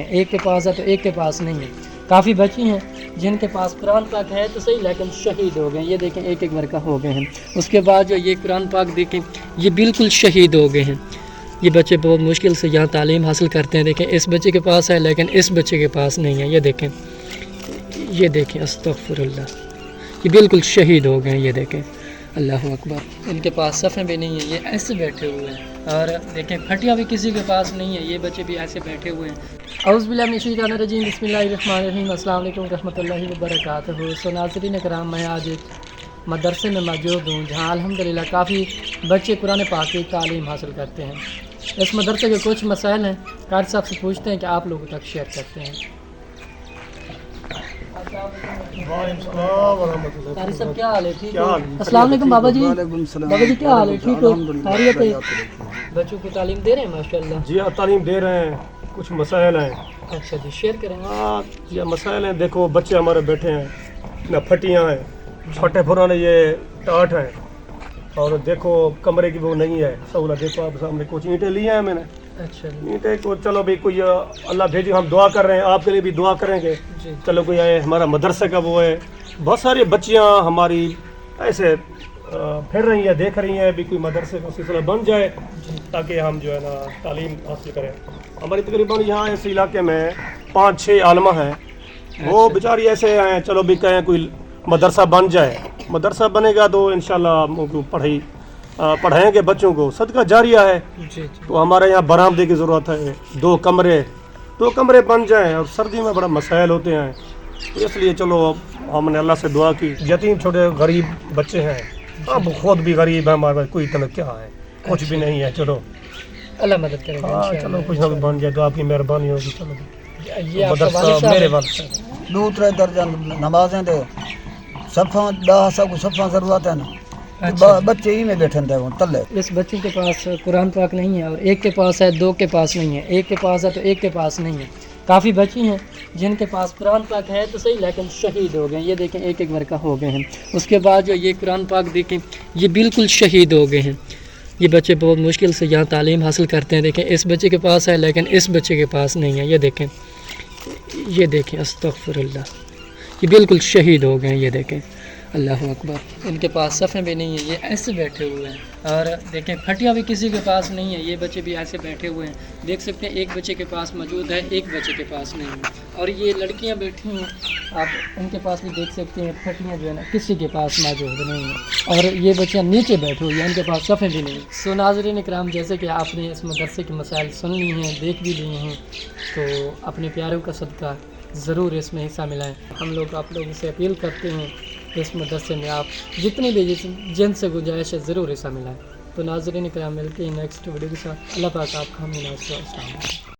ہیں، ایک کے پاس ہے تو ایک کے پاس نہیں ہے۔ کافی بچی ہیں جن کے پاس قرآن پاک ہے تو صحیح لیکن شہید ہو گئے، یہ دیکھیں ایک ایک ورقہ ہو گئے ہیں۔ اس کے بعد جو یہ قرآن پاک دیکھیں یہ بالکل شہید ہو گئے ہیں۔ یہ بچے بہت مشکل سے یہاں تعلیم حاصل کرتے ہیں، دیکھیں اس بچے کے پاس ہے لیکن اس بچے کے پاس نہیں ہے، یہ دیکھیں استغفر اللہ، یہ بالکل شہید ہو گئے ہیں، یہ دیکھیں اللہ اکبر۔ ان کے پاس صفحے بھی نہیں ہیں، یہ ایسے بیٹھے ہوئے ہیں، اور دیکھیں پھٹیاں بھی کسی کے پاس نہیں ہیں، یہ بچے بھی ایسے بیٹھے ہوئے ہیں۔ اعوذ باللہ من الشیطان الرجیم، بسم اللہ الرحمن الرحیم، السلام علیکم ورحمۃ اللہ وبرکاتہ۔ سو ناظرین کرام، میں آج ایک مدرسے میں موجود ہوں جہاں الحمدللہ کافی بچے قرآن پاک کی تعلیم حاصل کرتے ہیں۔ اس مدرسے کے کچھ مسائل ہیں، قاری صاحب سے پوچھتے ہیں کہ آپ لوگوں تک شیئر کرتے ہیں۔ قاری صاحب کیا حال ہے؟ ٹھیک ہے؟ السلام علیکم بابا جی۔ بابا جی کیا حال ہے؟ ٹھیک ہو؟ خیریت ہے؟ بچوں کو تعلیم دے رہے ہیں ماشاءاللہ؟ جی ہاں تعلیم دے رہے ہیں، کچھ مسائل ہیں۔ اچھا جی شیئر کریں۔ یہ مسائل ہیں، دیکھو بچے ہمارے بیٹھے ہیں نہ، پھٹیاں ہیں، پھٹے پرانے یہ ٹاٹ ہیں، اور دیکھو کمرے کی وہ نہیں ہے سہولت۔ دیکھو آپ سامنے کچھ اینٹیں لی ہیں میں نے، اچھا اینٹیں کو چلو بھی کوئی اللہ بھیجے، ہم دعا کر رہے ہیں، آپ کے لیے بھی دعا کریں گے، جی چلو کوئی آئے ہمارا مدرسے کا وہ ہے۔ بہت ساری بچیاں ہماری ایسے پھر رہی ہیں، دیکھ رہی ہیں بھی کوئی مدرسے کا سلسلہ بن جائے تاکہ ہم جو ہے نا تعلیم حاصل کریں۔ ہماری تقریباً یہاں اس علاقے میں 5-6 عالمہ ہیں، وہ بیچاری ایسے ہیں چلو بھی کہیں کوئی مدرسہ بن جائے، مدرسہ بنے گا تو انشاءاللہ ہم کو پڑھائیں گے بچوں کو، صدقہ جاریہ ہے۔ جی تو ہمارے یہاں برآمدے کی ضرورت ہے، 2 کمرے بن جائیں، اور سردی میں بڑا مسائل ہوتے ہیں، تو اس لیے چلو ہم نے اللہ سے دعا کی۔ یتیم چھوٹے غریب بچے ہیں، اب خود بھی غریب ہیں، ہمارے پاس کوئی اتنا کیا ہے، کچھ بھی نہیں ہے، چلو اللہ مدد کرے گا چلو کچھ نہ بن جائے تو آپ کی مہربانی ہوگی۔ چلو یہ آپ کا والد مدرسہ صاحب میرے ہیں؟ والد صاحب دوسرے درجہ نمازیں دے صفاں 10 سب صفاں ضرورت ہے نا، اچھا جی۔ بچے ہی میں بیٹھے تھے وہ تلے۔ اس بچوں کے پاس قرآن پاک نہیں ہے، اور ایک کے پاس ہے 2 کے پاس نہیں ہے، ایک کے پاس ہے تو ایک کے پاس نہیں ہے۔ کافی بچی ہیں جن کے پاس قرآن پاک ہے تو صحیح لیکن شہید ہو گئے، یہ دیکھیں ایک ایک ورقہ ہو گئے ہیں۔ اس کے بعد جو یہ قرآن پاک دیکھیں یہ بالکل شہید ہو گئے ہیں۔ یہ بچے بہت مشکل سے یہاں تعلیم حاصل کرتے ہیں، دیکھیں اس بچے کے پاس ہے لیکن اس بچے کے پاس نہیں ہے، یہ دیکھیں استغفر اللہ، یہ بالکل شہید ہو گئے ہیں، یہ دیکھیں اللہ اکبر۔ ان کے پاس صفحے بھی نہیں ہیں، یہ ایسے بیٹھے ہوئے ہیں، اور دیکھیں پھٹیاں بھی کسی کے پاس نہیں ہیں، یہ بچے بھی ایسے بیٹھے ہوئے ہیں، دیکھ سکتے ہیں ایک بچے کے پاس موجود ہے، ایک بچے کے پاس نہیں ہے، اور یہ لڑکیاں بیٹھی ہیں، آپ ان کے پاس بھی دیکھ سکتے ہیں، پھٹیاں جو ہے نا کسی کے پاس موجود نہیں ہیں، اور یہ بچیاں نیچے بیٹھے ہوئی ہیں، ان کے پاس صفحے بھی نہیں ہیں۔ سو ناظرین اکرام، جیسے کہ آپ نے اس مدرسے کے مسائل سن لی ہیں، دیکھ بھی لیے ہیں، تو اپنے پیاروں کا صدقہ ضرور اس میں حصہ ملائیں۔ ہم لوگ آپ لوگوں سے اپیل کرتے ہیں اس مدرسے میں آپ جتنی بھی جن سے گنجائش ہے ضرور حصہ ملائیں۔ تو ناظرین کرام، ملتے ہیں نیکسٹ ویڈیو کے ساتھ۔ اللہ پاک آپ کا ہمیں ناز و السلام علیکم۔